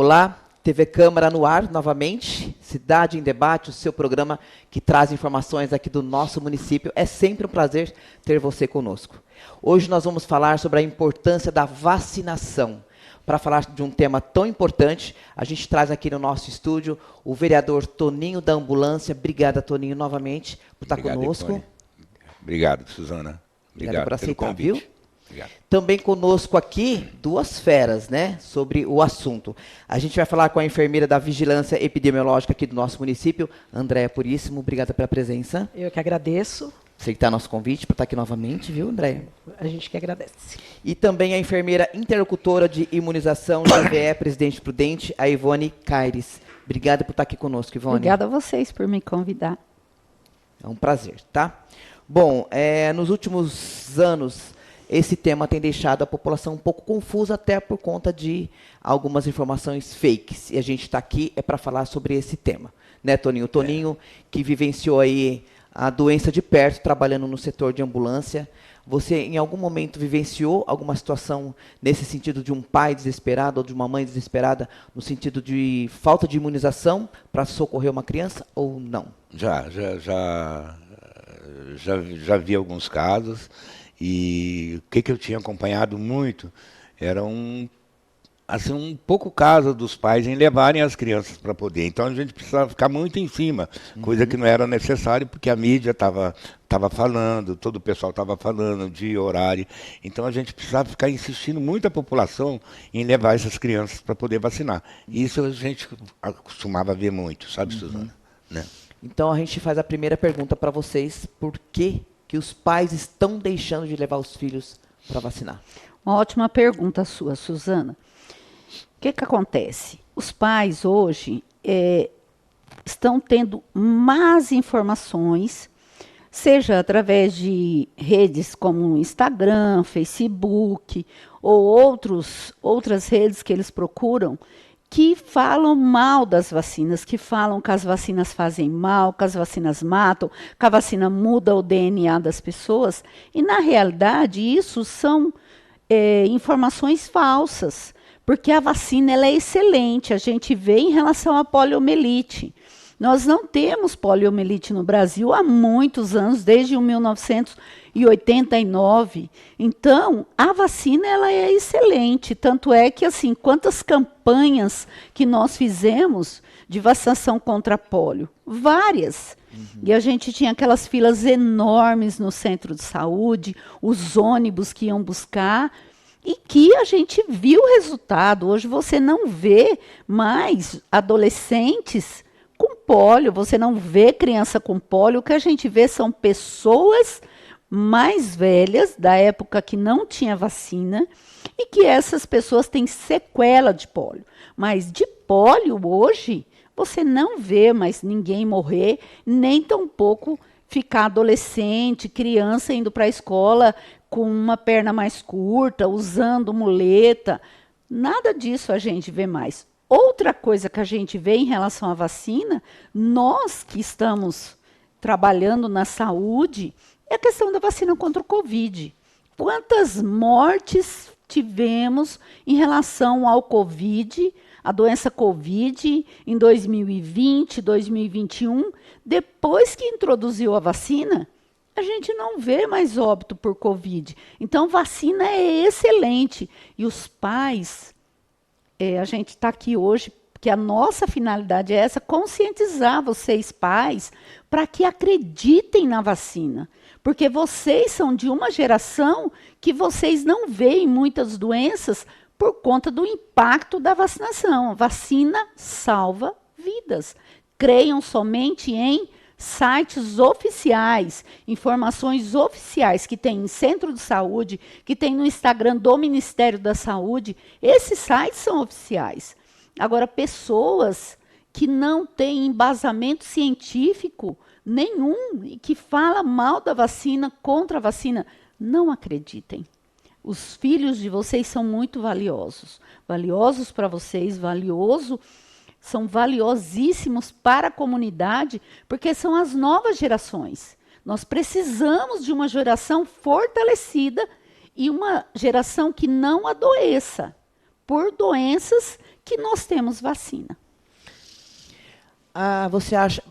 Olá, TV Câmara no ar novamente, Cidade em Debate, o seu programa que traz informações aqui do nosso município. É sempre um prazer ter você conosco. Hoje nós vamos falar sobre a importância da vacinação. Para falar de um tema tão importante, a gente traz aqui no nosso estúdio o vereador Toninho da Ambulância. Obrigada, Toninho, novamente, por estar conosco. Epone. Obrigado, Suzana. Obrigado por aceitar, convite. Viu? Obrigado. Também conosco aqui, duas feras, né, sobre o assunto. A gente vai falar com a enfermeira da Vigilância Epidemiológica aqui do nosso município, Andréia Puríssimo. Obrigada pela presença. Eu que agradeço. Aceitar nosso convite para estar aqui novamente, viu, Andréia? A gente que agradece. E também a enfermeira interlocutora de imunização da VE Presidente Prudente, a Ivone Caires. Obrigada por estar aqui conosco, Ivone. Obrigada a vocês por me convidar. É um prazer, tá? Bom, nos últimos anos, esse tema tem deixado a população um pouco confusa, até por conta de algumas informações fakes. E a gente está aqui para falar sobre esse tema. Né, Toninho? O Toninho, que vivenciou aí a doença de perto, trabalhando no setor de ambulância. Você, em algum momento, vivenciou alguma situação nesse sentido de um pai desesperado ou de uma mãe desesperada, no sentido de falta de imunização para socorrer uma criança, ou não? Já vi alguns casos, e o que eu tinha acompanhado muito era um pouco caso dos pais em levarem as crianças para poder. Então a gente precisava ficar muito em cima, coisa que não era necessário, porque a mídia estava falando, todo o pessoal estava falando de horário. Então a gente precisava ficar insistindo muito a população em levar essas crianças para poder vacinar. Isso a gente costumava ver muito, sabe, Suzana? Né? Então a gente faz a primeira pergunta para vocês: por que os pais estão deixando de levar os filhos para vacinar? Uma ótima pergunta sua, Suzana. O que acontece? Os pais hoje estão tendo más informações, seja através de redes como Instagram, Facebook, ou outras redes que eles procuram, que falam mal das vacinas, que falam que as vacinas fazem mal, que as vacinas matam, que a vacina muda o DNA das pessoas. E, na realidade, isso são informações falsas, porque a vacina ela é excelente. A gente vê em relação à poliomielite. Nós não temos poliomielite no Brasil há muitos anos, desde 1989. Então, a vacina ela é excelente. Tanto é que, assim, quantas campanhas que nós fizemos de vacinação contra a polio? Várias. E a gente tinha aquelas filas enormes no centro de saúde, os ônibus que iam buscar, e que a gente viu o resultado. Hoje você não vê mais adolescentes com pólio, você não vê criança com pólio. O que a gente vê são pessoas mais velhas, da época que não tinha vacina, e que essas pessoas têm sequela de pólio. Mas de pólio, hoje, você não vê mais ninguém morrer, nem tampouco ficar adolescente, criança indo para a escola com uma perna mais curta, usando muleta. Nada disso a gente vê mais. Outra coisa que a gente vê em relação à vacina, nós que estamos trabalhando na saúde, é a questão da vacina contra o Covid. Quantas mortes tivemos em relação ao Covid, a doença Covid, em 2020, 2021, depois que introduziu a vacina, a gente não vê mais óbito por Covid. Então, vacina é excelente. E os pais, a gente está aqui hoje, porque a nossa finalidade é essa, conscientizar vocês, pais, para que acreditem na vacina. Porque vocês são de uma geração que vocês não veem muitas doenças por conta do impacto da vacinação. A vacina salva vidas. Creiam somente em sites oficiais, informações oficiais que tem em centro de saúde, que tem no Instagram do Ministério da Saúde. Esses sites são oficiais. Agora, pessoas que não têm embasamento científico nenhum e que fala mal da vacina, contra a vacina, não acreditem. Os filhos de vocês são muito valiosos. Valiosos para vocês, são valiosíssimos para a comunidade, porque são as novas gerações. Nós precisamos de uma geração fortalecida e uma geração que não adoeça por doenças que nós temos vacina. Você acha,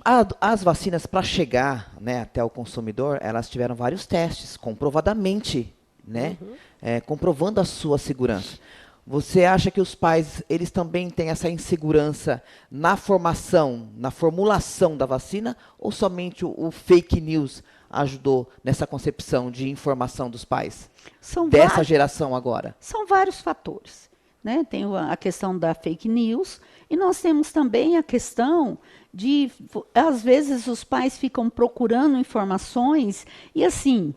as vacinas para chegar, né, até o consumidor, elas tiveram vários testes, comprovadamente, né, comprovando a sua segurança. Você acha que os pais, eles também têm essa insegurança na formação, na formulação da vacina, ou somente o fake news ajudou nessa concepção de informação dos pais? Dessa geração agora? São vários fatores, né? Tem a questão da fake news e nós temos também a questão de, às vezes, os pais ficam procurando informações e, assim,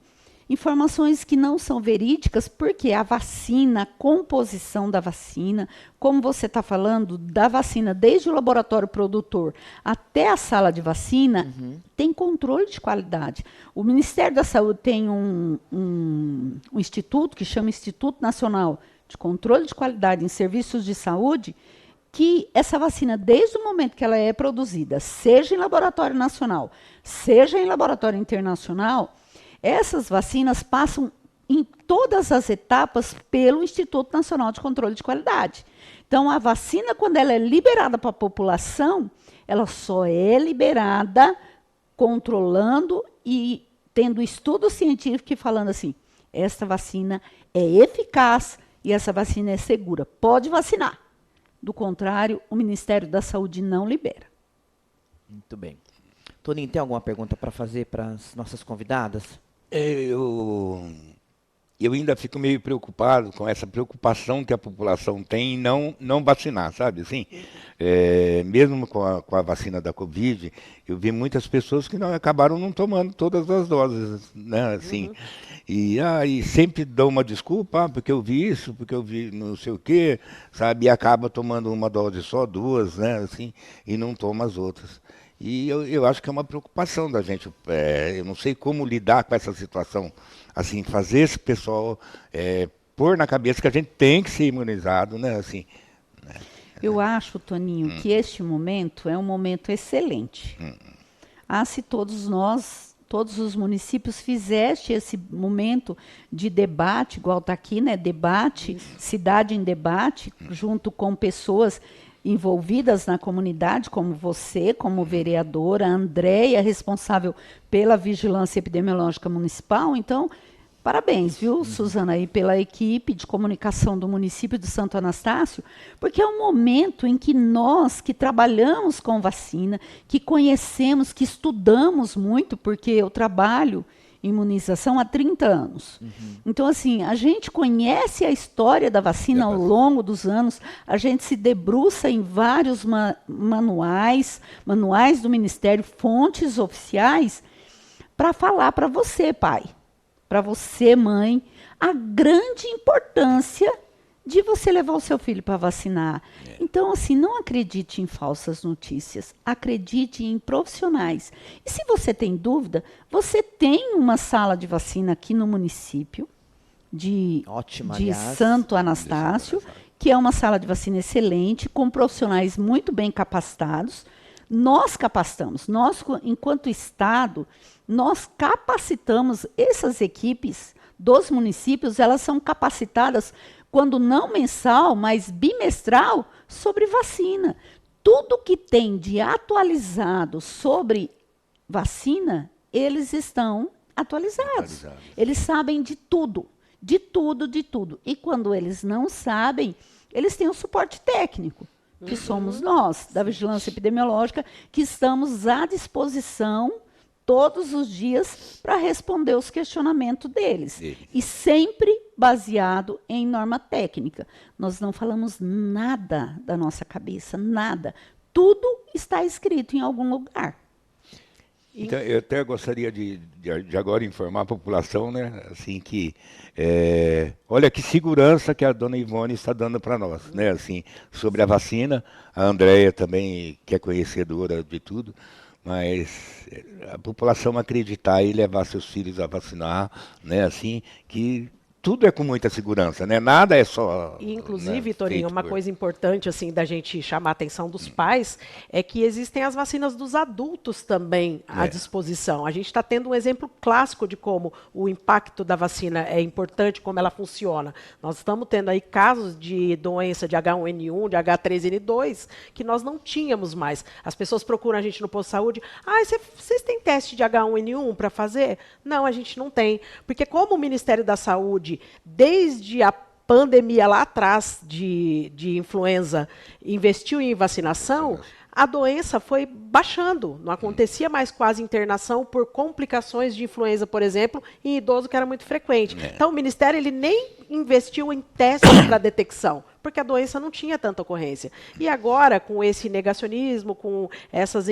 informações que não são verídicas, porque a vacina, a composição da vacina, como você está falando, da vacina, desde o laboratório produtor até a sala de vacina, tem controle de qualidade. O Ministério da Saúde tem um instituto que chama Instituto Nacional de Controle de Qualidade em Serviços de Saúde, que essa vacina, desde o momento que ela é produzida, seja em laboratório nacional, seja em laboratório internacional, essas vacinas passam em todas as etapas pelo Instituto Nacional de Controle de Qualidade. Então, a vacina, quando ela é liberada para a população, ela só é liberada controlando e tendo estudo científico e falando assim, esta vacina é eficaz e essa vacina é segura. Pode vacinar. Do contrário, o Ministério da Saúde não libera. Muito bem. Toninho, tem alguma pergunta para fazer para as nossas convidadas? Eu ainda fico meio preocupado com essa preocupação que a população tem em não vacinar, sabe? Assim, mesmo com a vacina da Covid, eu vi muitas pessoas que acabaram não tomando todas as doses, né? Assim, e sempre dão uma desculpa, porque eu vi isso, porque eu vi não sei o quê, sabe? E acaba tomando uma dose só, duas, né? Assim, e não toma as outras. E eu acho que é uma preocupação da gente. Eu não sei como lidar com essa situação. Assim, fazer esse pessoal pôr na cabeça que a gente tem que ser imunizado, né? Assim, né? Eu acho, Toninho, que este momento é um momento excelente. Se todos nós, todos os municípios fizessem esse momento de debate, igual está aqui, né? Debate, cidade em debate, junto com pessoas envolvidas na comunidade, como você, como vereadora, a Andréia, responsável pela vigilância epidemiológica municipal. Então, parabéns, viu, Suzana, aí pela equipe de comunicação do município de Santo Anastácio, porque é um momento em que nós, que trabalhamos com vacina, que conhecemos, que estudamos muito, porque eu trabalho imunização há 30 anos. Então, assim, a gente conhece a história da vacina ao longo dos anos, a gente se debruça em vários manuais do Ministério, fontes oficiais, para falar para você, pai, para você, mãe, a grande importância de você levar o seu filho para vacinar. Então, assim, não acredite em falsas notícias, acredite em profissionais. E se você tem dúvida, você tem uma sala de vacina aqui no município de Santo Anastácio, que é uma sala de vacina excelente, com profissionais muito bem capacitados. Nós capacitamos, nós, enquanto Estado, nós capacitamos essas equipes dos municípios, elas são capacitadas quando não mensal, mas bimestral, sobre vacina. Tudo que tem de atualizado sobre vacina, eles estão atualizados. Eles sabem de tudo, de tudo, de tudo. E quando eles não sabem, eles têm o suporte técnico, que somos nós, da Vigilância Epidemiológica, que estamos à disposição todos os dias para responder os questionamentos deles. E sempre baseado em norma técnica. Nós não falamos nada da nossa cabeça, nada. Tudo está escrito em algum lugar. Então, eu até gostaria de agora informar a população, né, assim, que olha que segurança que a dona Ivone está dando para nós, né, assim, sobre a vacina. A Andréia também, que é conhecedora de tudo, mas a população acreditar e levar seus filhos a vacinar, né, assim, que tudo é com muita segurança, né? Nada é só... E, inclusive, né, Torinho, feito uma por- coisa importante assim da gente chamar a atenção dos pais é que existem as vacinas dos adultos também à disposição. A gente está tendo um exemplo clássico de como o impacto da vacina é importante, como ela funciona. Nós estamos tendo aí casos de doença de H1N1, de H3N2, que nós não tínhamos mais. As pessoas procuram a gente no posto de saúde. Ah, vocês têm teste de H1N1 para fazer? Não, a gente não tem. Porque como o Ministério da Saúde, desde a pandemia lá atrás de influenza, investiu em vacinação, a doença foi baixando. Não acontecia mais quase internação por complicações de influenza, por exemplo, em idoso, que era muito frequente. Então, o Ministério ele nem investiu em testes para detecção, porque a doença não tinha tanta ocorrência. E agora, com esse negacionismo, com essas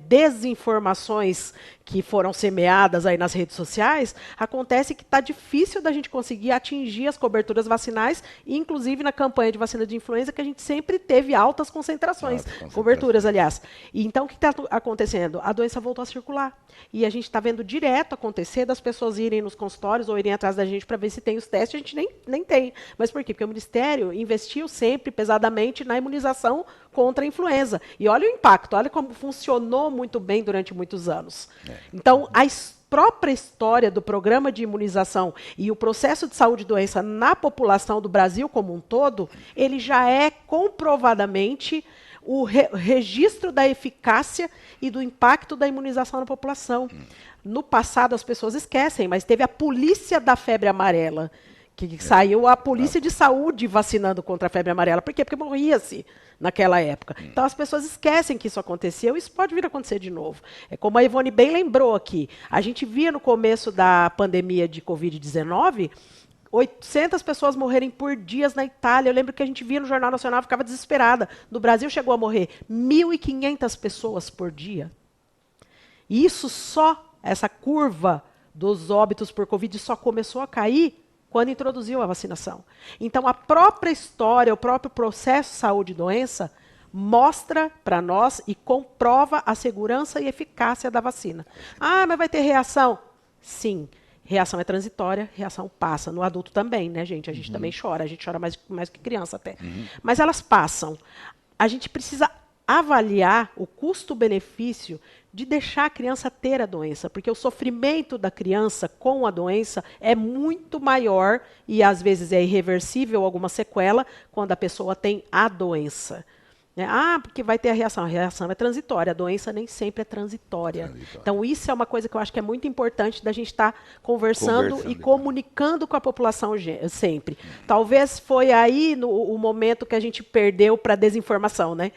desinformações que foram semeadas aí nas redes sociais, acontece que está difícil da gente conseguir atingir as coberturas vacinais, inclusive na campanha de vacina de influenza, que a gente sempre teve altas concentrações, coberturas, aliás. E então, o que está acontecendo? A doença voltou a circular. E a gente está vendo direto acontecer das pessoas irem nos consultórios ou irem atrás da gente para ver se tem os testes, a gente nem tem. Mas por quê? Porque o Ministério investiu sempre pesadamente na imunização contra a influenza. E olha o impacto, olha como funcionou muito bem durante muitos anos. Então, a própria história do programa de imunização e o processo de saúde e doença na população do Brasil como um todo, ele já é comprovadamente o registro da eficácia e do impacto da imunização na população. No passado, as pessoas esquecem, mas teve a polícia da febre amarela, que saiu a polícia de saúde vacinando contra a febre amarela. Por quê? Porque morria-se naquela época. Então, as pessoas esquecem que isso aconteceu e isso pode vir a acontecer de novo. É como a Ivone bem lembrou aqui. A gente via no começo da pandemia de Covid-19, 800 pessoas morrerem por dia na Itália. Eu lembro que a gente via no Jornal Nacional, ficava desesperada. No Brasil chegou a morrer 1.500 pessoas por dia. E isso só, essa curva dos óbitos por Covid só começou a cair quando introduziu a vacinação. Então, a própria história, o próprio processo saúde e doença mostra para nós e comprova a segurança e eficácia da vacina. Ah, mas vai ter reação? Sim. Reação é transitória, reação passa. No adulto também, né, gente? A gente também chora. A gente chora mais que criança até. Mas elas passam. A gente precisa avaliar o custo-benefício de deixar a criança ter a doença, porque o sofrimento da criança com a doença é muito maior e às vezes é irreversível alguma sequela quando a pessoa tem a doença. Né? Ah, porque vai ter a reação é transitória, a doença nem sempre é transitória. Então isso é uma coisa que eu acho que é muito importante da gente estar conversando e comunicando com a população sempre. Talvez foi aí o momento que a gente perdeu para a desinformação, né?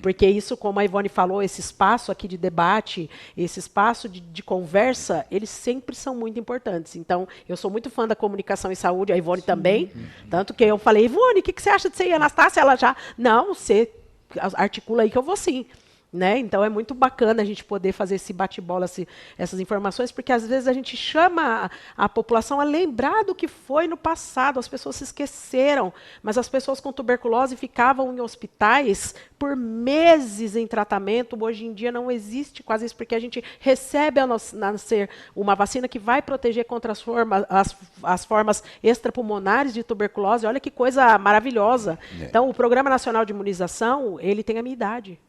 Porque isso, como a Ivone falou, esse espaço aqui de debate, esse espaço de conversa, eles sempre são muito importantes. Então, eu sou muito fã da comunicação em saúde, a Ivone também. Tanto que eu falei, Ivone, o que você acha disso aí? Anastácia, ela já... Não, você articula aí que eu vou sim. Né? Então, é muito bacana a gente poder fazer esse bate-bola, essas informações, porque às vezes a gente chama a população a lembrar do que foi no passado. As pessoas se esqueceram, mas as pessoas com tuberculose ficavam em hospitais por meses em tratamento. Hoje em dia não existe quase isso, porque a gente recebe ao nascer uma vacina que vai proteger contra as formas extrapulmonares de tuberculose. Olha que coisa maravilhosa. Então, o Programa Nacional de Imunização, ele tem a minha idade.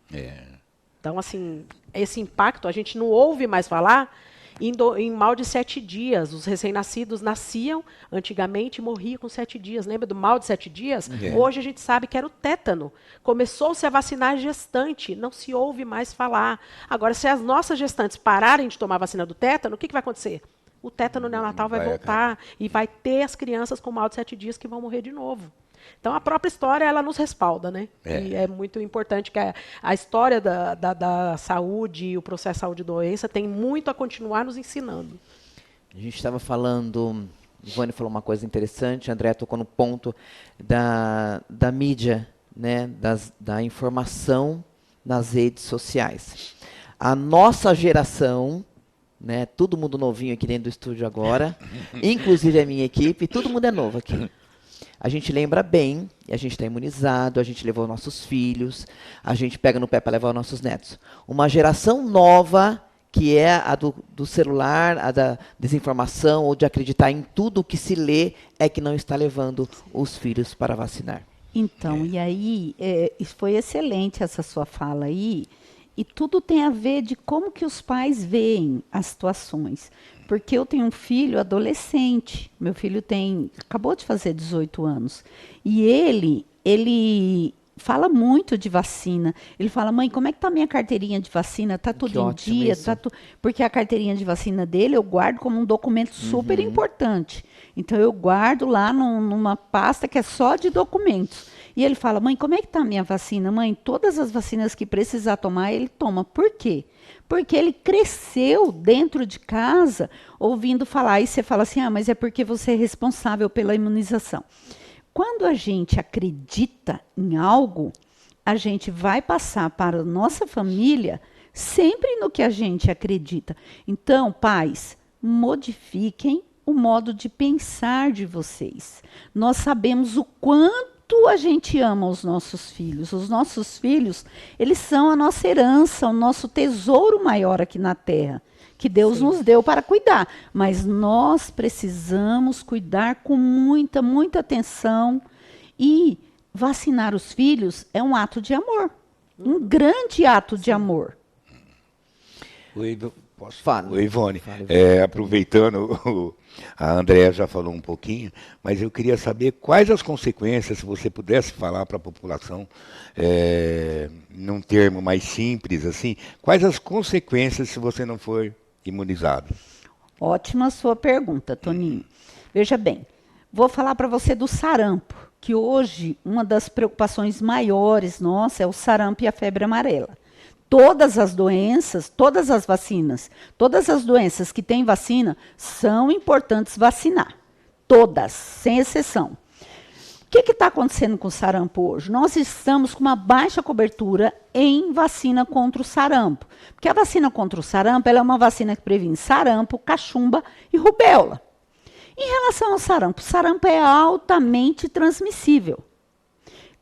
Então, assim, esse impacto, a gente não ouve mais falar em mal de 7 dias. Os recém-nascidos nasciam antigamente e morriam com 7 dias. Lembra do mal de 7 dias? Hoje a gente sabe que era o tétano. Começou-se a vacinar gestante, não se ouve mais falar. Agora, se as nossas gestantes pararem de tomar a vacina do tétano, o que vai acontecer? O tétano neonatal vai voltar e vai ter as crianças com mal de 7 dias que vão morrer de novo. Então, a própria história, ela nos respalda, né? E é muito importante que a história da saúde e o processo de saúde e doença tem muito a continuar nos ensinando. A gente estava falando, Ivone falou uma coisa interessante, André tocou no ponto da mídia, né? Da informação nas redes sociais. A nossa geração, né? Todo mundo novinho aqui dentro do estúdio agora, inclusive a minha equipe, todo mundo é novo aqui. A gente lembra bem, a gente está imunizado, a gente levou nossos filhos, a gente pega no pé para levar os nossos netos. Uma geração nova que é a do celular, a da desinformação, ou de acreditar em tudo que se lê, é que não está levando os filhos para vacinar. Então, e aí, foi excelente essa sua fala aí, e tudo tem a ver de como que os pais veem as situações. Porque eu tenho um filho adolescente, meu filho acabou de fazer 18 anos, e ele fala muito de vacina. Ele fala, mãe, como é que tá a minha carteirinha de vacina? Tá tudo em dia? Porque a carteirinha de vacina dele eu guardo como um documento super importante. Então, eu guardo lá numa pasta que é só de documentos. E ele fala, mãe, como é que está a minha vacina? Mãe, todas as vacinas que precisar tomar, ele toma. Por quê? Porque ele cresceu dentro de casa ouvindo falar. Aí você fala assim, mas é porque você é responsável pela imunização. Quando a gente acredita em algo, a gente vai passar para a nossa família sempre no que a gente acredita. Então, pais, modifiquem o modo de pensar de vocês. Nós sabemos o quanto a gente ama os nossos filhos. Os nossos filhos, eles são a nossa herança, o nosso tesouro maior aqui na Terra, que Deus nos deu para cuidar. Mas nós precisamos cuidar com muita, muita atenção. E vacinar os filhos é um ato de amor. Um grande ato de amor. Posso falar? Oi, Ivone. Aproveitando, a Andréa já falou um pouquinho, mas eu queria saber quais as consequências, se você pudesse falar para a população, num termo mais simples, assim, quais as consequências se você não for imunizado? Ótima sua pergunta, Toninho. Veja bem, vou falar para você do sarampo, que hoje uma das preocupações maiores nossa é o sarampo e a febre amarela. Todas as doenças, todas as vacinas, todas as doenças que têm vacina são importantes vacinar. Todas, sem exceção. O que está acontecendo com o sarampo hoje? Nós estamos com uma baixa cobertura em vacina contra o sarampo. Porque a vacina contra o sarampo ela é uma vacina que previne sarampo, cachumba e rubéola. Em relação ao sarampo, o sarampo é altamente transmissível.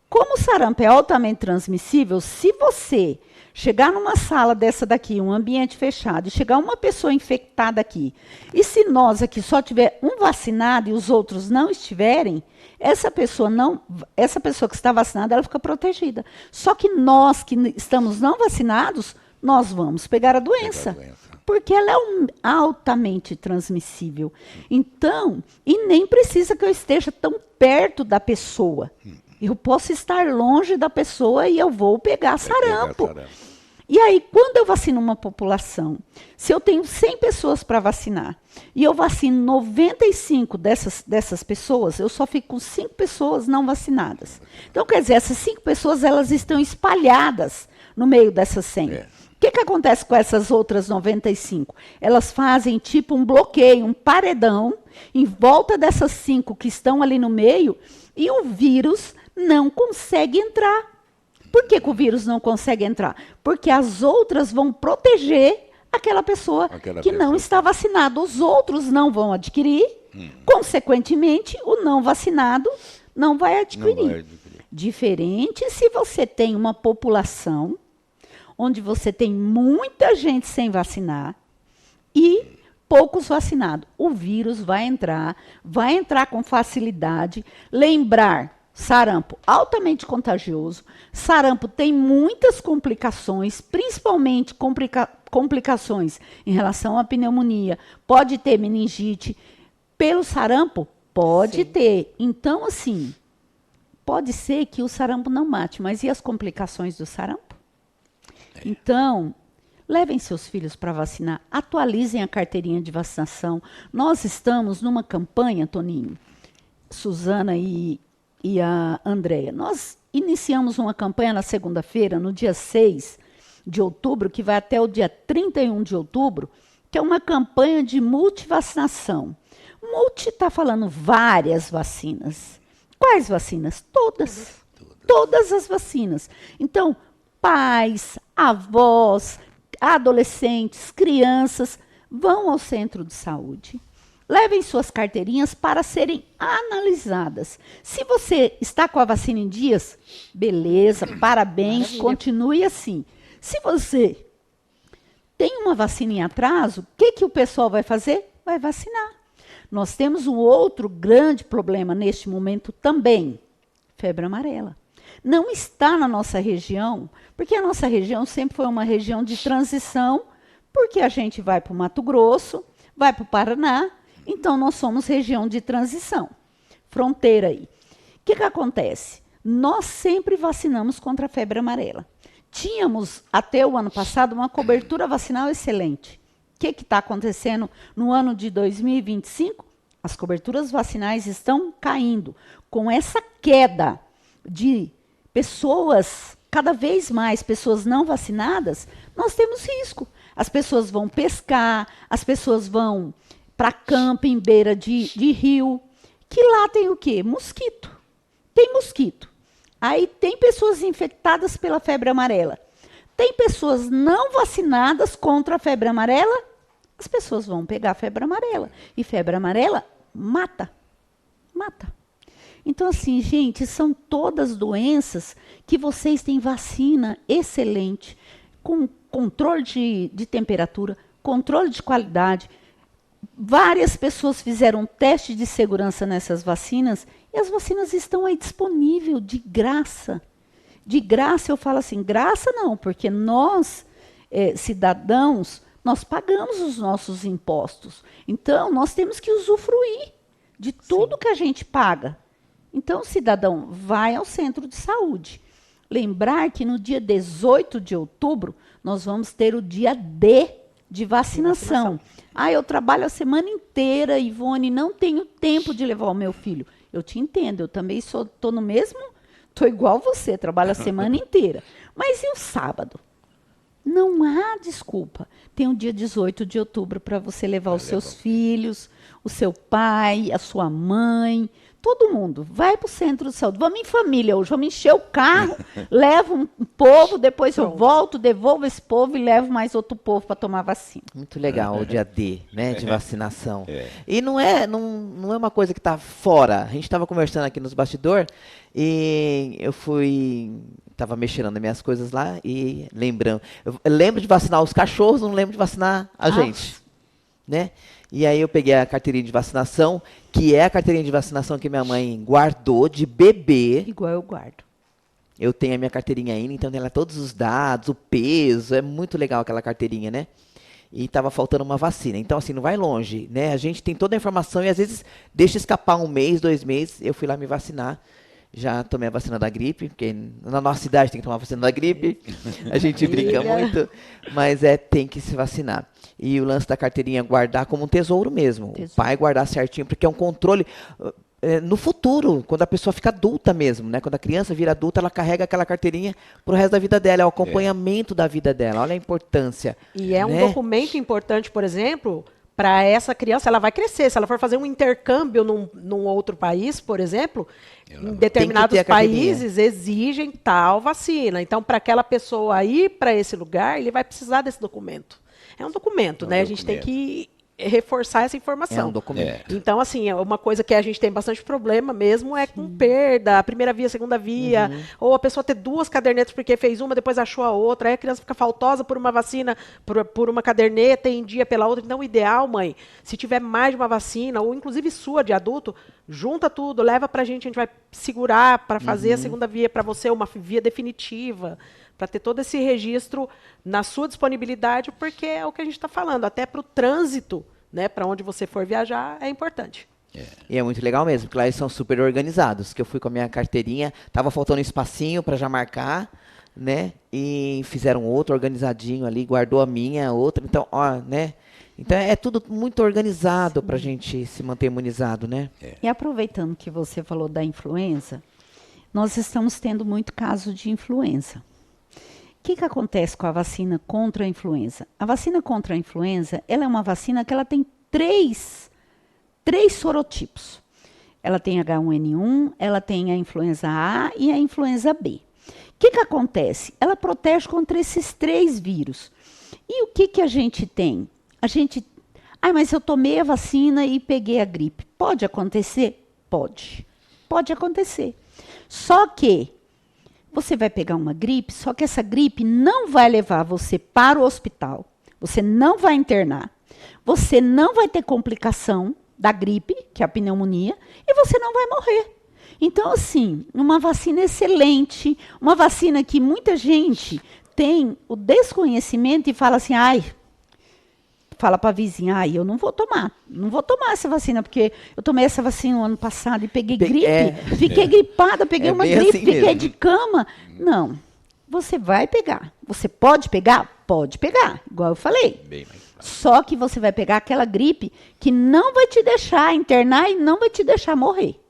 Como o sarampo é altamente transmissível, se você chegar numa sala dessa daqui, um ambiente fechado, e chegar uma pessoa infectada aqui, e se nós aqui só tiver um vacinado e os outros não estiverem, essa pessoa que está vacinada, ela fica protegida. Só que nós que estamos não vacinados, nós vamos pegar a doença. Porque ela é altamente transmissível. Então, e nem precisa que eu esteja tão perto da pessoa. Eu posso estar longe da pessoa e eu vou pegar sarampo. E aí, quando eu vacino uma população, se eu tenho 100 pessoas para vacinar, e eu vacino 95 dessas pessoas, eu só fico com 5 pessoas não vacinadas. Então, quer dizer, essas 5 pessoas, elas estão espalhadas no meio dessas 100. O que acontece com essas outras 95? Elas fazem tipo um bloqueio, um paredão, em volta dessas 5 que estão ali no meio, e o vírus não consegue entrar. Por que o vírus não consegue entrar? Porque as outras vão proteger aquela pessoa que não está vacinada. Os outros não vão adquirir, consequentemente, o não vacinado não vai adquirir. Diferente se você tem uma população onde você tem muita gente sem vacinar e poucos vacinados. O vírus vai entrar com facilidade. Lembrar, sarampo altamente contagioso. Sarampo tem muitas complicações, principalmente complicações em relação à pneumonia. Pode ter meningite. Pelo sarampo, pode ter. Então, assim, pode ser que o sarampo não mate, mas e as complicações do sarampo? Então, levem seus filhos para vacinar, atualizem a carteirinha de vacinação. Nós estamos numa campanha, Toninho, Suzana e a Andréa. Nós iniciamos uma campanha na segunda-feira, no dia 6 de outubro, que vai até o dia 31 de outubro, que é uma campanha de multivacinação. Multi está falando várias vacinas. Quais vacinas? Todas. Todas as vacinas. Então, pais, avós, adolescentes, crianças, vão ao centro de saúde. Levem suas carteirinhas para serem analisadas. Se você está com a vacina em dias, beleza, parabéns, continue assim. Se você tem uma vacina em atraso, o que o pessoal vai fazer? Vai vacinar. Nós temos um outro grande problema neste momento também, febre amarela. Não está na nossa região, porque a nossa região sempre foi uma região de transição, porque a gente vai para o Mato Grosso, vai para o Paraná, então nós somos região de transição, fronteira aí. O que acontece? Nós sempre vacinamos contra a febre amarela. Tínhamos, até o ano passado, uma cobertura vacinal excelente. O que está acontecendo no ano de 2025? As coberturas vacinais estão caindo. Com essa queda de pessoas, cada vez mais pessoas não vacinadas, nós temos risco. As pessoas vão pescar, as pessoas vão para camping, beira de rio, que lá tem o quê? Mosquito. Tem mosquito. Aí tem pessoas infectadas pela febre amarela. Tem pessoas não vacinadas contra a febre amarela, as pessoas vão pegar a febre amarela. E febre amarela mata. Mata. Então, assim, gente, são todas doenças que vocês têm vacina excelente, com controle de temperatura, controle de qualidade. Várias pessoas fizeram teste de segurança nessas vacinas e as vacinas estão aí disponíveis de graça. De graça, eu falo assim, graça não, porque nós, cidadãos, nós pagamos os nossos impostos. Então, nós temos que usufruir de tudo que a gente paga. Então, cidadão, vai ao centro de saúde. Lembrar que no dia 18 de outubro, nós vamos ter o dia D de vacinação. Eu trabalho a semana inteira, Ivone, não tenho tempo de levar o meu filho. Eu te entendo, eu também estou no mesmo, estou igual você, trabalho a semana inteira. Mas e o sábado? Não há desculpa. Tem o dia 18 de outubro para você levar os seus filhos, o seu pai, a sua mãe, todo mundo. Vai para o centro de saúde. Vamos em família hoje, vamos encher o carro, levo um povo, depois eu volto, devolvo esse povo e levo mais outro povo para tomar vacina. Muito legal o dia D, né, de vacinação. E não é uma coisa que está fora. A gente estava conversando aqui nos bastidores e eu estava mexendo nas minhas coisas lá e lembrando. Eu lembro de vacinar os cachorros, não lembro de vacinar a gente, né? E aí eu peguei a carteirinha de vacinação, que é a carteirinha de vacinação que minha mãe guardou de bebê. Igual eu guardo. Eu tenho a minha carteirinha ainda, então ela todos os dados, o peso, é muito legal aquela carteirinha, né? E estava faltando uma vacina. Então, assim, não vai longe, né? A gente tem toda a informação e às vezes deixa escapar 1 mês, 2 meses. Eu fui lá me vacinar. Já tomei a vacina da gripe, porque na nossa cidade tem que tomar a vacina da gripe. A gente brinca muito, mas tem que se vacinar. E o lance da carteirinha guardar como um tesouro mesmo. O pai guardar certinho, porque é um controle no futuro, quando a pessoa fica adulta mesmo, né? Quando a criança vira adulta, ela carrega aquela carteirinha pro resto da vida dela, é o acompanhamento da vida dela. Olha a importância. E é um documento importante, por exemplo, para essa criança, ela vai crescer. Se ela for fazer um intercâmbio num outro país, por exemplo, em determinados países exigem tal vacina. Então, para aquela pessoa ir para esse lugar, ele vai precisar desse documento. É um documento, né? A gente tem que reforçar essa informação. É um documento. Então, assim, é uma coisa que a gente tem bastante problema mesmo é com perda, a primeira via, a segunda via, ou a pessoa ter 2 cadernetas porque fez uma, depois achou a outra, aí a criança fica faltosa por uma vacina, por uma caderneta, em dia pela outra. Então, o ideal, mãe, se tiver mais de uma vacina, ou inclusive sua de adulto, junta tudo, leva pra gente vai segurar para fazer a segunda via para você, uma via definitiva, para ter todo esse registro na sua disponibilidade, porque é o que a gente está falando, até para o trânsito, né, para onde você for viajar, é importante. E é muito legal mesmo, porque lá eles são super organizados, que eu fui com a minha carteirinha, tava faltando um espacinho para já marcar, né, e fizeram outro organizadinho ali, guardou a minha, outra, então, né, então é tudo muito organizado para a gente se manter imunizado, né. E aproveitando que você falou da influenza, nós estamos tendo muito caso de influenza. O que acontece com a vacina contra a influenza? A vacina contra a influenza, ela é uma vacina que ela tem três sorotipos. Ela tem H1N1, ela tem a influenza A e a influenza B. O que acontece? Ela protege contra esses 3 vírus. E o que a gente tem? Mas eu tomei a vacina e peguei a gripe. Pode acontecer? Pode. Pode acontecer. Só que você vai pegar uma gripe, só que essa gripe não vai levar você para o hospital. Você não vai internar. Você não vai ter complicação da gripe, que é a pneumonia, e você não vai morrer. Então, assim, uma vacina excelente, uma vacina que muita gente tem o desconhecimento e fala assim, fala para a vizinha, eu não vou tomar essa vacina, porque eu tomei essa vacina no ano passado e peguei gripe, fiquei gripada, peguei uma gripe, assim fiquei mesmo. de cama. Não, você vai pegar. Você pode pegar? Pode pegar, igual eu falei. Bem mais fácil. Só que você vai pegar aquela gripe que não vai te deixar internar e não vai te deixar morrer.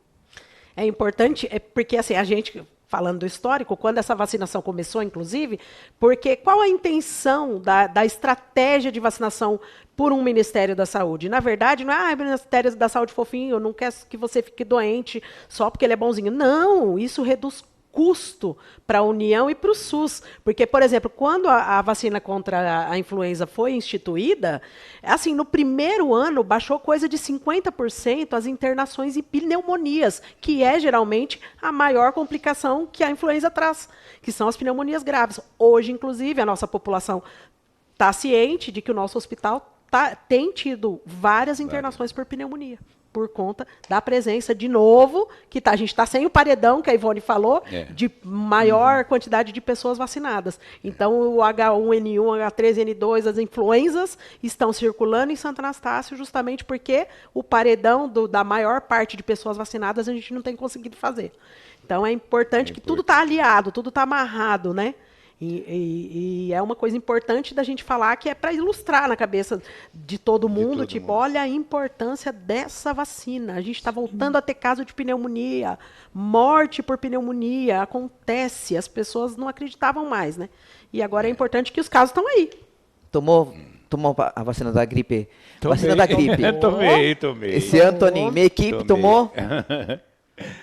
É importante, porque assim, a gente, falando do histórico, quando essa vacinação começou, inclusive, porque qual a intenção da estratégia de vacinação por um Ministério da Saúde? Na verdade, não é o Ministério da Saúde fofinho, não quer que você fique doente só porque ele é bonzinho. Não, isso reduz custo para a União e para o SUS. Porque, por exemplo, quando a vacina contra a influenza foi instituída, assim, no primeiro ano baixou coisa de 50% as internações e pneumonias, que é geralmente a maior complicação que a influenza traz, que são as pneumonias graves. Hoje, inclusive, a nossa população está ciente de que o nosso hospital tem tido várias internações por pneumonia, por conta da presença, de novo, que a gente está sem o paredão, que a Ivone falou, de maior quantidade de pessoas vacinadas. Então, o H1N1, H3N2, as influenzas estão circulando em Santo Anastácio justamente porque o paredão da maior parte de pessoas vacinadas a gente não tem conseguido fazer. Então, é importante que tudo está aliado, tudo está amarrado, né? E é uma coisa importante da gente falar, que é para ilustrar na cabeça de todo mundo, olha a importância dessa vacina. A gente está voltando a ter caso de pneumonia, morte por pneumonia, acontece, as pessoas não acreditavam mais, né? E agora é importante que os casos estão aí. Tomou a vacina da gripe? Vacina da gripe. Tomei. Esse ano, Toninho, minha equipe tomou.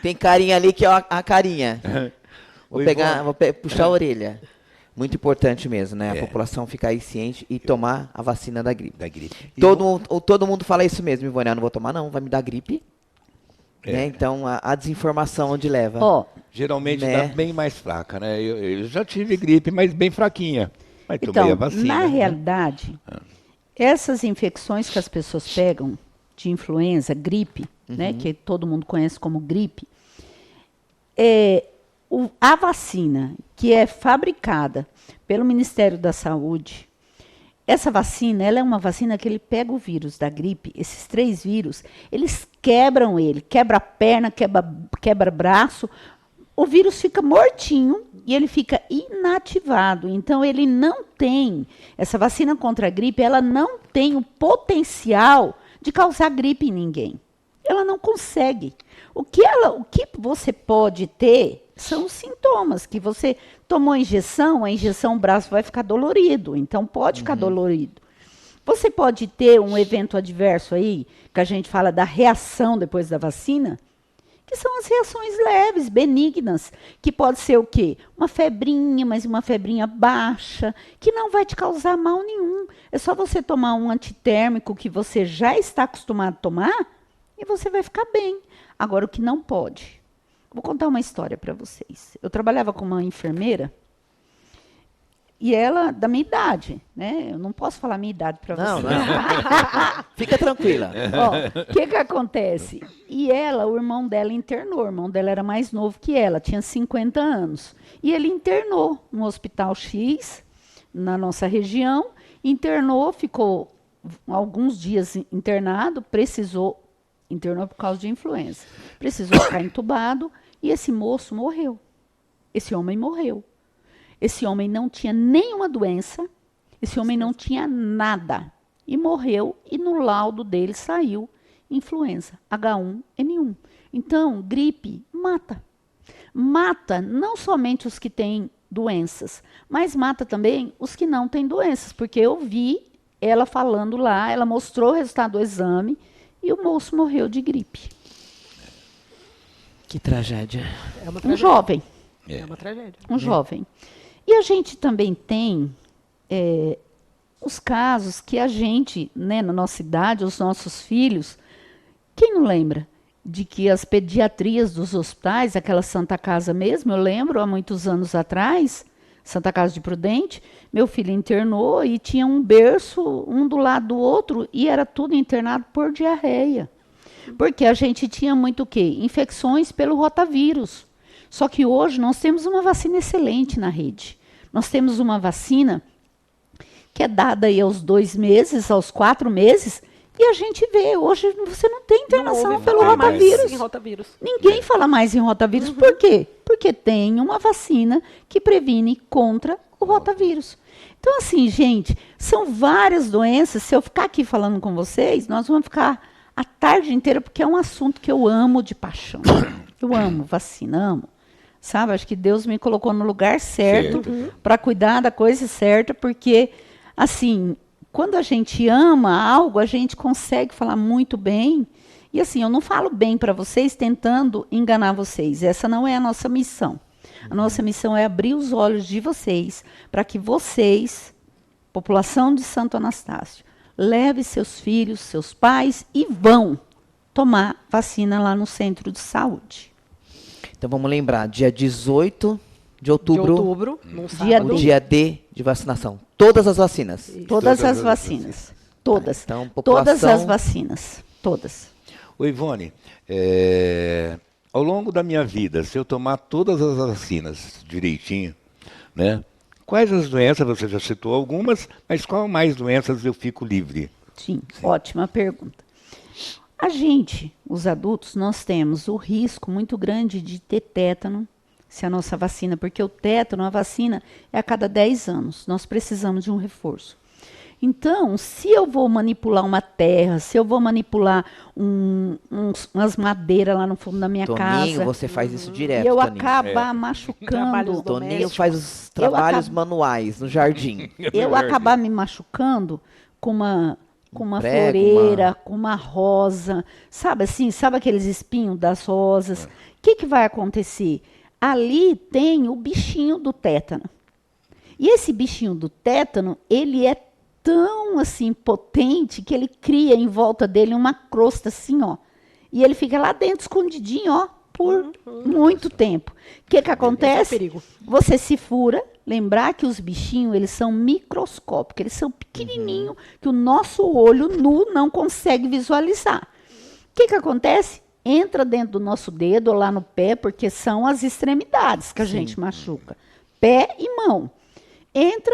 Tem carinha ali que é a carinha. Vou puxar a orelha. Muito importante mesmo, né? A população ficar aí ciente e tomar a vacina da gripe. Todo mundo fala isso mesmo, Ivone, eu não vou tomar não, vai me dar gripe. Né? Então, a desinformação onde leva. Geralmente dá bem mais fraca, né? Eu já tive gripe, mas bem fraquinha. Mas então, tomei a vacina. Na realidade, essas infecções que as pessoas pegam de influenza, gripe, né? Que todo mundo conhece como gripe, a vacina que é fabricada pelo Ministério da Saúde, essa vacina, ela é uma vacina que ele pega o vírus da gripe, esses 3 vírus, eles quebram ele, quebra a perna, quebra braço, o vírus fica mortinho e ele fica inativado. Então, ele não tem, essa vacina contra a gripe, ela não tem o potencial de causar gripe em ninguém. Ela não consegue. O que você pode ter são os sintomas, que você tomou a injeção, o braço vai ficar dolorido, então pode ficar dolorido. Você pode ter um evento adverso aí, que a gente fala da reação depois da vacina, que são as reações leves, benignas, que pode ser o quê? Uma febrinha, mas uma febrinha baixa, que não vai te causar mal nenhum. É só você tomar um antitérmico que você já está acostumado a tomar e você vai ficar bem. Agora, o que não pode... Vou contar uma história para vocês. Eu trabalhava com uma enfermeira e ela, da minha idade, né? Eu não posso falar a minha idade para vocês. Não. Fica tranquila. O que acontece? E ela, o irmão dela internou. O irmão dela era mais novo que ela, tinha 50 anos. E ele internou no Hospital X, na nossa região. Internou, ficou alguns dias internado, internou por causa de influenza. Precisou ficar entubado e esse moço morreu. Esse homem morreu. Esse homem não tinha nenhuma doença, esse homem não tinha nada. E morreu, e no laudo dele saiu influenza, H1N1. Então, gripe mata. Mata não somente os que têm doenças, mas mata também os que não têm doenças. Porque eu vi ela falando lá, ela mostrou o resultado do exame, e o moço morreu de gripe. Que tragédia. É uma tragédia. Um jovem. É uma tragédia. Um jovem. E a gente também tem os casos que a gente, né, na nossa idade, os nossos filhos, quem não lembra de que as pediatrias dos hospitais, aquela Santa Casa mesmo, eu lembro, há muitos anos atrás, Santa Casa de Prudente, meu filho internou e tinha um berço, um do lado do outro, e era tudo internado por diarreia. Porque a gente tinha muito o quê? Infecções pelo rotavírus. Só que hoje nós temos uma vacina excelente na rede. Nós temos uma vacina que é dada aí aos 2 meses, aos 4 meses, e a gente vê, hoje você não tem internação pelo rotavírus. Rotavírus. Ninguém fala mais em rotavírus. Por quê? Porque tem uma vacina que previne contra o rotavírus. Então, assim, gente, são várias doenças. Se eu ficar aqui falando com vocês, nós vamos ficar a tarde inteira, porque é um assunto que eu amo de paixão. Eu amo vacina, amo. Sabe, acho que Deus me colocou no lugar certo para cuidar da coisa certa, porque, assim, quando a gente ama algo, a gente consegue falar muito bem. E assim, eu não falo bem para vocês tentando enganar vocês. Essa não é a nossa missão. A nossa missão é abrir os olhos de vocês para que vocês, população de Santo Anastácio, leve seus filhos, seus pais e vão tomar vacina lá no centro de saúde. Então vamos lembrar, dia 18 de outubro, num dia sábado. o dia D de vacinação. Todas as vacinas. Todas as vacinas. Todas. Então, Todas população- as vacinas. Todas. Ô Ivone, ao longo da minha vida, se eu tomar todas as vacinas direitinho, né? Quais as doenças, você já citou algumas, mas qual mais doenças eu fico livre? Sim, ótima pergunta. A gente, os adultos, nós temos o risco muito grande de ter tétano, se a nossa vacina, porque o tétano, a vacina, é a cada 10 anos. Nós precisamos de um reforço. Então, se eu vou manipular uma terra, se eu vou manipular umas madeiras lá no fundo da minha Toninho, casa, você faz isso e direto, eu Toninho. acabar machucando, Trabalhos Toninho domésticos. faz os trabalhos acabo- manuais no jardim. eu acabar me machucando com uma prego, floreira, com uma rosa, sabe assim, sabe aqueles espinhos das rosas? O que vai acontecer? Ali tem o bichinho do tétano. E esse bichinho do tétano, ele é tão assim potente que ele cria em volta dele uma crosta assim, ó. E ele fica lá dentro escondidinho, ó, por muito tempo. O que Esse é o acontece? perigo. Você se fura, lembrar que os bichinhos, eles são microscópicos, eles são pequenininhos, que o nosso olho nu não consegue visualizar. O que acontece? Entra dentro do nosso dedo ou lá no pé, porque são as extremidades que a gente machuca. Pé e mão. Entra,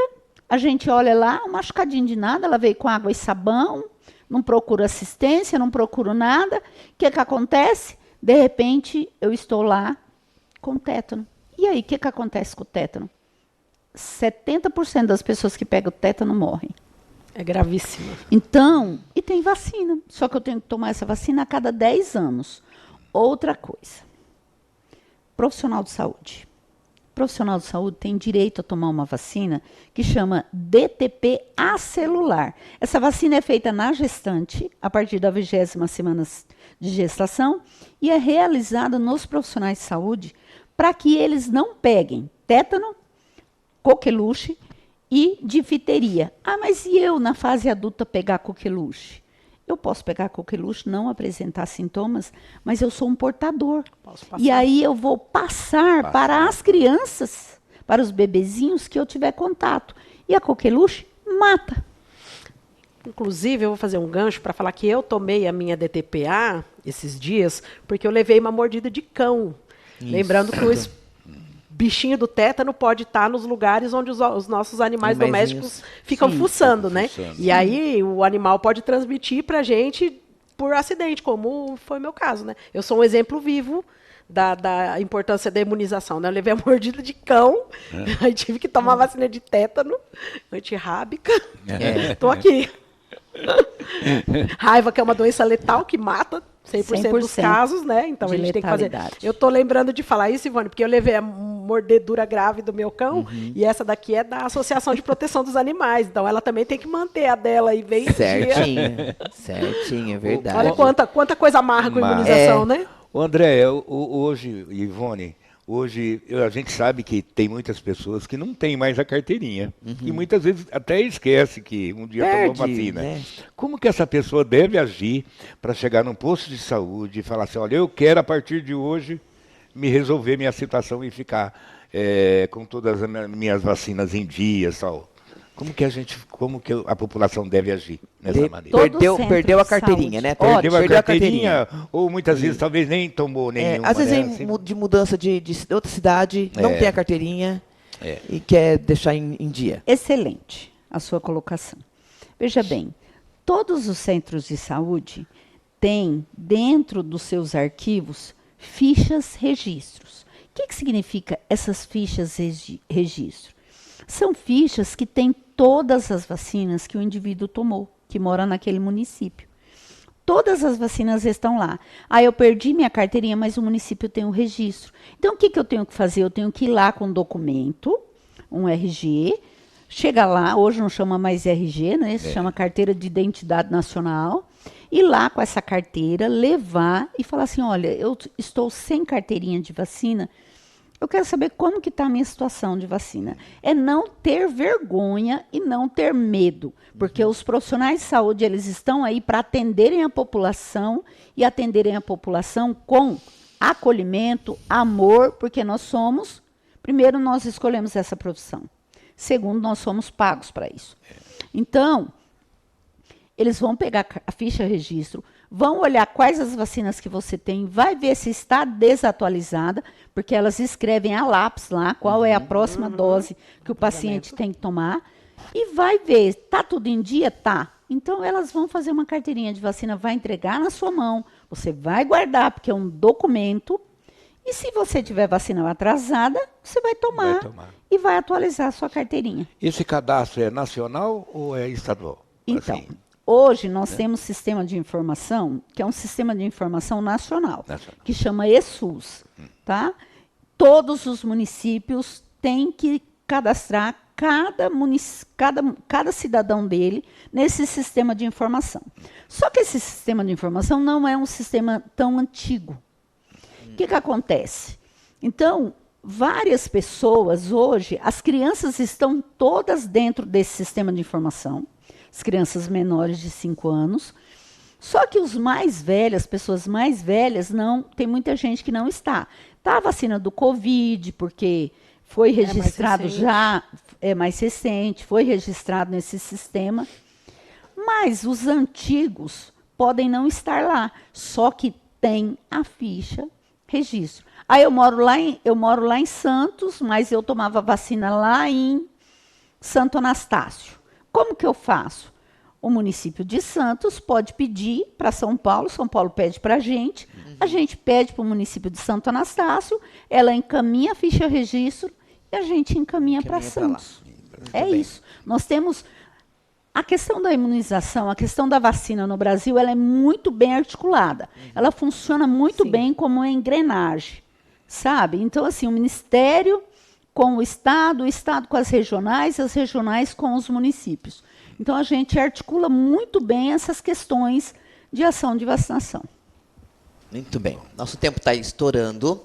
a gente olha lá, um machucadinho de nada, ela veio com água e sabão, não procura assistência, não procuro nada. O que acontece? De repente, eu estou lá com tétano. E aí, o que acontece com o tétano? 70% das pessoas que pegam o tétano morrem. É gravíssimo. Então, e tem vacina. Só que eu tenho que tomar essa vacina a cada 10 anos. Outra coisa. Profissional de saúde. Profissional de saúde tem direito a tomar uma vacina que chama DTP acelular. Essa vacina é feita na gestante, a partir da 20ª semana de gestação, e é realizada nos profissionais de saúde para que eles não peguem tétano, coqueluche e difteria. Ah, mas e eu, na fase adulta, pegar coqueluche? Eu posso pegar coqueluche, não apresentar sintomas, mas eu sou um portador. Posso passar. E aí eu vou passar para as crianças, para os bebezinhos que eu tiver contato. E a coqueluche mata. Inclusive, eu vou fazer um gancho para falar que eu tomei a minha DTPA esses dias porque eu levei uma mordida de cão. Isso. Lembrando que o bichinho do tétano pode estar nos lugares onde os nossos animais Animaizinhos. domésticos ficam Sim. fuçando, né? Fuçando. E aí o animal pode transmitir para a gente por acidente, como foi o meu caso, né? Eu sou um exemplo vivo da importância da imunização, né? Eu levei a mordida de cão, aí tive que tomar vacina de tétano, antirrábica. Estou aqui. Raiva, que é uma doença letal que mata 100% dos 100% casos, né? Então a de gente tem que fazer. letalidade. Eu tô lembrando de falar isso, Ivone, porque eu levei a mordedura grave do meu cão e essa daqui é da Associação de Proteção dos Animais. Então ela também tem que manter a dela aí bem em dia. Certinho. Certinho, é verdade. Olha quanta coisa amarra com a Mas- imunização, né? Ô André, hoje, Ivone, hoje a gente sabe que tem muitas pessoas que não têm mais a carteirinha. E muitas vezes até esquece que um dia tomou Perde, vacina. né? Como que essa pessoa deve agir para chegar num posto de saúde e falar assim, olha, eu quero a partir de hoje me resolver minha situação e ficar com todas as minhas vacinas em dias, tal. Como que a população deve agir nessa maneira? Perdeu a carteirinha, né? Perdeu a carteirinha, ou muitas vezes talvez nem tomou nenhuma. Às vezes né? assim, de mudança de outra cidade, não tem a carteirinha e quer deixar em dia. Excelente a sua colocação. Veja bem, todos os centros de saúde têm dentro dos seus arquivos fichas registros. O que significa essas fichas registro? São fichas que têm todas as vacinas que o indivíduo tomou, que mora naquele município. Todas as vacinas estão lá. Eu perdi minha carteirinha, mas o município tem um registro. Então, o que eu tenho que fazer? Eu tenho que ir lá com um documento, um RG, chega lá, hoje não chama mais RG, né? Se chama Carteira de Identidade Nacional, ir lá com essa carteira, levar e falar assim, olha, eu estou sem carteirinha de vacina, eu quero saber como que está a minha situação de vacina. É não ter vergonha e não ter medo, porque os profissionais de saúde, eles estão aí para atenderem a população e atenderem a população com acolhimento, amor, porque primeiro, nós escolhemos essa profissão. Segundo, nós somos pagos para isso. Então, eles vão pegar a ficha registro, vão olhar quais as vacinas que você tem, vai ver se está desatualizada, porque elas escrevem a lápis lá, qual é a próxima dose que o paciente tem que tomar, e vai ver, está tudo em dia? Tá. Então, elas vão fazer uma carteirinha de vacina, vai entregar na sua mão, você vai guardar, porque é um documento, e se você tiver vacina atrasada, você vai tomar e vai atualizar a sua carteirinha. Esse cadastro é nacional ou é estadual? Então, assim, hoje nós temos sistema de informação, que é um sistema de informação nacional, que chama ESUS. Tá? Todos os municípios têm que cadastrar cada cidadão dele nesse sistema de informação. Só que esse sistema de informação não é um sistema tão antigo. O que acontece? Então, várias pessoas hoje, as crianças estão todas dentro desse sistema de informação, as crianças menores de 5 anos, só que os mais velhos, as pessoas mais velhas, não, tem muita gente que não está. Está a vacina do Covid, porque foi registrado é mais recente, foi registrado nesse sistema, mas os antigos podem não estar lá, só que tem a ficha registro. Eu moro lá em Santos, mas eu tomava vacina lá em Santo Anastácio. Como que eu faço? O município de Santos pode pedir para São Paulo pede para a gente pede para o município de Santo Anastácio, ela encaminha a ficha registro e a gente encaminha para Santos. Isso. Nós temos a questão da imunização, a questão da vacina no Brasil, ela é muito bem articulada. Ela funciona muito bem como uma engrenagem, sabe? Então, assim, o Ministério com o Estado com as regionais com os municípios. Então, a gente articula muito bem essas questões de ação de vacinação. Muito bem. Nosso tempo está estourando.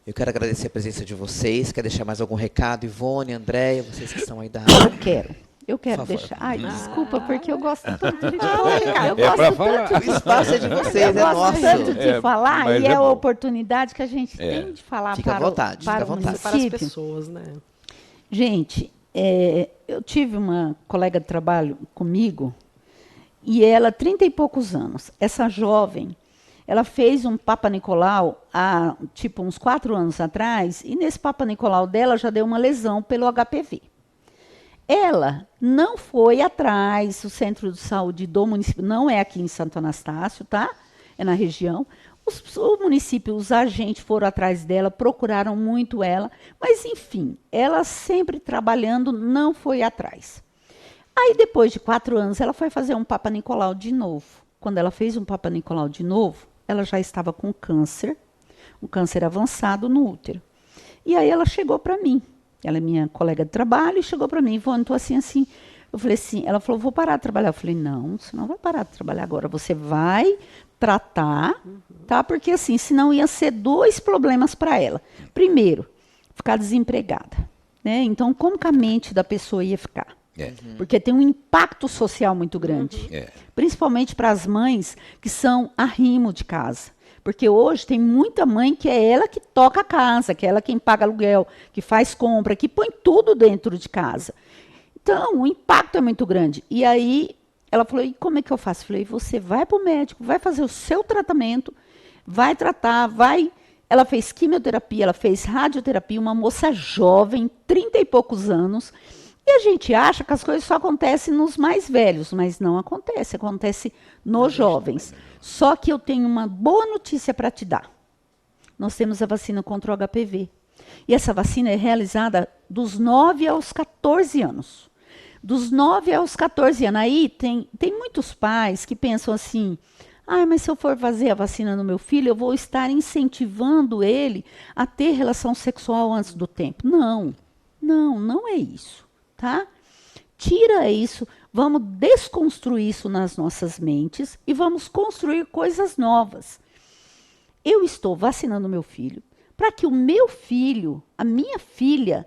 Eu quero agradecer a presença de vocês. Quer deixar mais algum recado? Ivone, Andréia, vocês que estão aí da área. Eu quero deixar. Desculpa, porque eu gosto tanto de falar. O espaço é de vocês, é nosso. Eu gosto tanto de falar e é a oportunidade que a gente tem de falar para as pessoas, né? Gente, eu tive uma colega de trabalho comigo e ela, 30 e poucos anos, essa jovem, ela fez um Papa Nicolau há, uns 4 anos atrás, e nesse Papa Nicolau dela já deu uma lesão pelo HPV. Ela não foi atrás, o centro de saúde do município, não é aqui em Santo Anastácio, tá? É na região. O município, os agentes foram atrás dela, procuraram muito ela, mas, enfim, ela sempre trabalhando, não foi atrás. Aí, depois de 4 anos, ela foi fazer um Papa Nicolau de novo. Quando ela fez um Papa Nicolau de novo, ela já estava com câncer, um câncer avançado no útero. E aí ela chegou para mim. Ela é minha colega de trabalho e chegou para mim, Ivone, estou assim. Eu falei assim, ela falou, vou parar de trabalhar. Eu falei, não, você não vai parar de trabalhar agora, você vai tratar, tá? Porque assim, senão ia ser 2 problemas para ela. Primeiro, ficar desempregada, né? Então, como que a mente da pessoa ia ficar? Porque tem um impacto social muito grande, principalmente para as mães que são arrimo de casa. Porque hoje tem muita mãe que é ela que toca a casa, que é ela quem paga aluguel, que faz compra, que põe tudo dentro de casa. Então, o impacto é muito grande. E aí, ela falou, e como é que eu faço? Eu falei, você vai para o médico, vai fazer o seu tratamento, vai tratar, vai... Ela fez quimioterapia, ela fez radioterapia, uma moça jovem, 30 e poucos anos. E a gente acha que as coisas só acontecem nos mais velhos, mas não acontece, acontece nos jovens. Só que eu tenho uma boa notícia para te dar. Nós temos a vacina contra o HPV. E essa vacina é realizada dos 9 aos 14 anos. Dos 9 aos 14 anos. Aí tem muitos pais que pensam assim, mas se eu for fazer a vacina no meu filho, eu vou estar incentivando ele a ter relação sexual antes do tempo. Não é isso, tá? Tira isso, vamos desconstruir isso nas nossas mentes e vamos construir coisas novas. Eu estou vacinando meu filho para que o meu filho, a minha filha,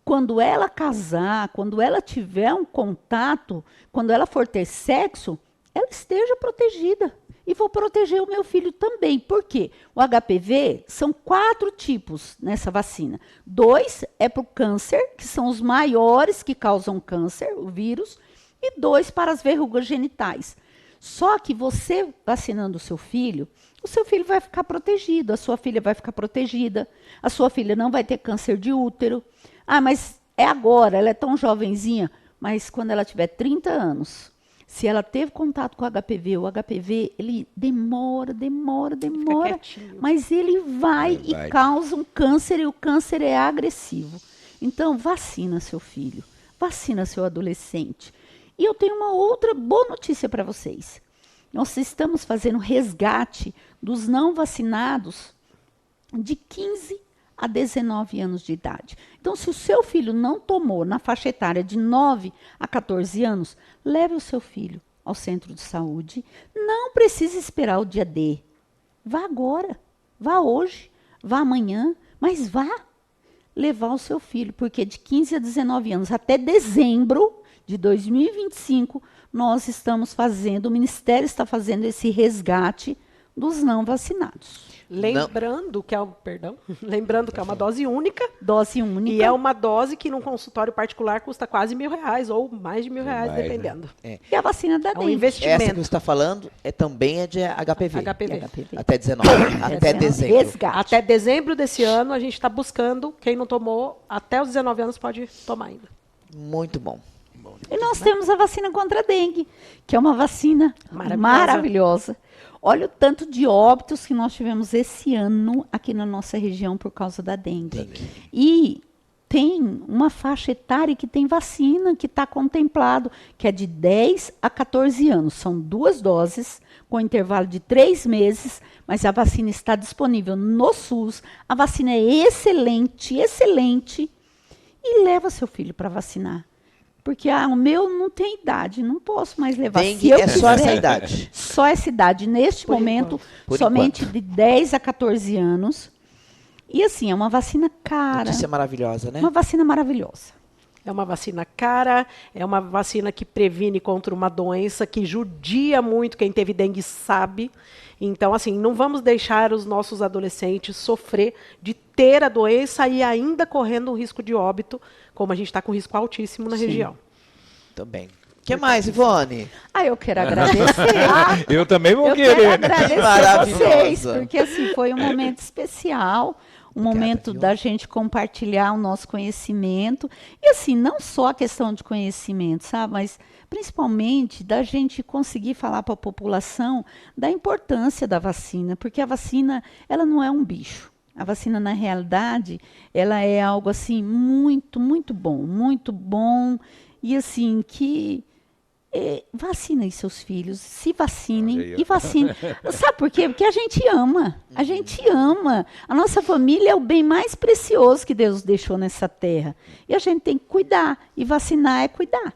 quando ela casar, quando ela tiver um contato, quando ela for ter sexo, ela esteja protegida. E vou proteger o meu filho também. Por quê? O HPV são 4 tipos nessa vacina. 2 é para o câncer, que são os maiores que causam câncer, o vírus, e 2 para as verrugas genitais. Só que você vacinando o seu filho vai ficar protegido, a sua filha vai ficar protegida, a sua filha não vai ter câncer de útero. Mas é agora, ela é tão jovenzinha, mas quando ela tiver 30 anos... Se ela teve contato com o HPV, ele demora, mas ele vai e causa um câncer, e o câncer é agressivo. Então, vacina seu filho, vacina seu adolescente. E eu tenho uma outra boa notícia para vocês. Nós estamos fazendo resgate dos não vacinados de 15 a 19 anos de idade. Então, se o seu filho não tomou na faixa etária de 9 a 14 anos, leve o seu filho ao centro de saúde. Não precisa esperar o dia D. Vá agora, vá hoje, vá amanhã, mas vá levar o seu filho, porque de 15 a 19 anos até dezembro de 2025, nós estamos fazendo, o Ministério está fazendo esse resgate dos não vacinados. Lembrando que é uma dose única. Dose única. E é uma dose que num consultório particular custa quase R$1.000 ou mais de R$1.000, dependendo. É. E a vacina da É um dengue. investimento. Essa que você está falando também é de HPV. HPV. Até 19, até dezembro. Resgate. Até dezembro desse ano, a gente está buscando. Quem não tomou, até os 19 anos pode tomar ainda. Muito bom. E nós temos a vacina contra a dengue, que é uma vacina maravilhosa. Olha o tanto de óbitos que nós tivemos esse ano aqui na nossa região por causa da dengue. E tem uma faixa etária que tem vacina que está contemplado, que é de 10 a 14 anos. São 2 doses, com intervalo de 3 meses, mas a vacina está disponível no SUS. A vacina é excelente, excelente. E leva seu filho para vacinar. Porque o meu não tem idade, não posso mais levar. Dengue é só essa idade. Só essa idade. Neste momento, somente de 10 a 14 anos. E assim, é uma vacina cara. Notícia maravilhosa, né? Uma vacina maravilhosa. É uma vacina cara, é uma vacina que previne contra uma doença que judia muito, quem teve dengue sabe. Então, assim, não vamos deixar os nossos adolescentes sofrer de ter a doença e ainda correndo um risco de óbito, como a gente está com risco altíssimo na região. Muito bem. O que mais, Ivone? Eu quero agradecer. Eu também vou Eu querer. quero agradecer Maravilhosa. vocês, porque assim, foi um momento especial. Um momento viu? da gente compartilhar o nosso conhecimento. E assim, não só a questão de conhecimento, sabe? Mas principalmente da gente conseguir falar para a população da importância da vacina. Porque a vacina, ela não é um bicho. A vacina, na realidade, ela é algo assim muito, muito bom. Muito bom. E assim, que... vacinem seus filhos, se vacinem e vacinem. Sabe por quê? Porque a gente ama. A gente ama. A nossa família é o bem mais precioso que Deus deixou nessa terra. E a gente tem que cuidar. E vacinar é cuidar.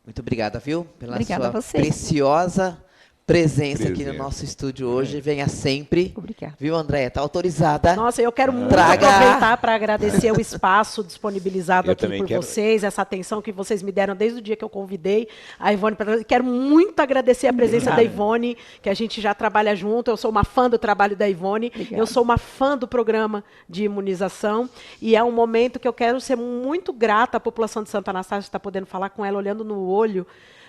Muito obrigada, viu? Pela Obrigada sua a vocês. preciosa presença aqui no Presença. nosso estúdio hoje. Venha sempre. Obrigada. Viu, Andréia? Tá autorizada. Nossa, eu quero muito Traga. aproveitar para agradecer o espaço disponibilizado Eu aqui também por quero. vocês, essa atenção que vocês me deram desde o dia que eu convidei a Ivone para. Quero muito agradecer a presença da Ivone, que a gente já trabalha junto. Eu sou uma fã do trabalho da Ivone. Obrigada. Eu sou uma fã do programa de imunização. E é um momento que eu quero ser muito grata à população de Santa Anastácia, estar podendo falar com ela olhando no olho,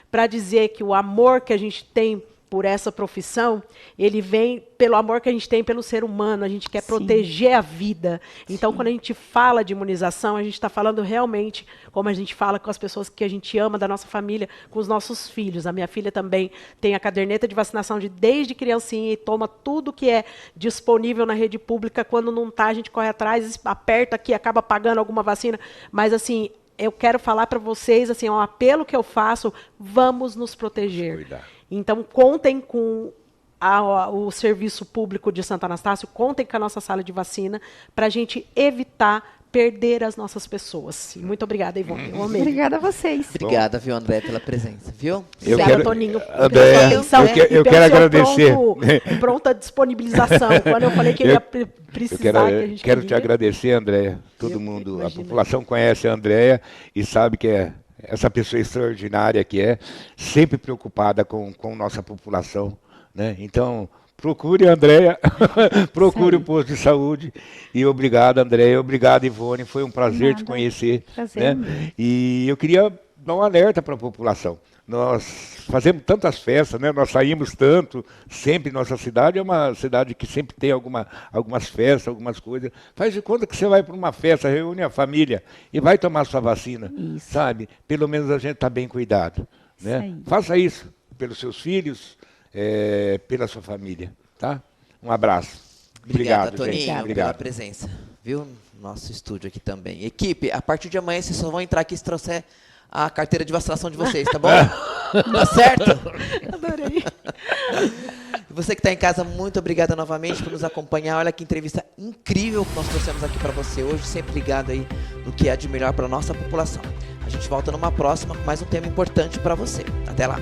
para dizer que o amor que a gente tem por essa profissão, ele vem pelo amor que a gente tem pelo ser humano. A gente quer Sim. proteger a vida. Então, quando a gente fala de imunização, a gente está falando realmente como a gente fala com as pessoas que a gente ama, da nossa família, com os nossos filhos. A minha filha também tem a caderneta de vacinação desde criancinha e toma tudo que é disponível na rede pública. Quando não está, a gente corre atrás, aperta aqui, acaba pagando alguma vacina. Mas, assim, eu quero falar para vocês, assim, é um apelo que eu faço, vamos nos proteger. Cuidar. Então, contem com o Serviço Público de Santo Anastácio, contem com a nossa sala de vacina, para a gente evitar perder as nossas pessoas. E muito obrigada, Ivone. Eu amei. Obrigada a vocês. Obrigada, viu, André, pela presença, viu? Eu Obrigada, quero- Toninho, Andréia, pela sua atenção eu que- e eu pelo quero seu agradecer. pronta disponibilização. Quando eu falei que eu ia precisar, que a gente Quero te queria. agradecer, Andréia. Todo Eu mundo, a imagino. população conhece a Andréia e sabe que é essa pessoa extraordinária que é, sempre preocupada com nossa população, né? Então, procure a Andréia, procure o posto de saúde e obrigado, Andréia, obrigado, Ivone, foi um prazer te Nada. conhecer, Prazer né? meu. E eu queria dar um alerta para a população. Nós fazemos tantas festas, né? Nós saímos tanto, sempre nossa cidade é uma cidade que sempre tem algumas festas, algumas coisas. Faz de conta que você vai para uma festa, reúne a família e vai tomar sua vacina, Isso. sabe? Pelo menos a gente está bem cuidado, né? aí. Faça isso pelos seus filhos, pela sua família, tá? Um abraço. Obrigada, Obrigado, Toninho, gente. pela Obrigado. presença. Viu? Nosso estúdio aqui também. Equipe, a partir de amanhã vocês só vão entrar aqui se trouxer a carteira de vacinação de vocês, tá bom? Tá certo? Adorei. E você que está em casa, muito obrigada novamente por nos acompanhar. Olha que entrevista incrível que nós trouxemos aqui para você hoje, sempre ligado aí no que é de melhor para a nossa população. A gente volta numa próxima com mais um tema importante para você. Até lá.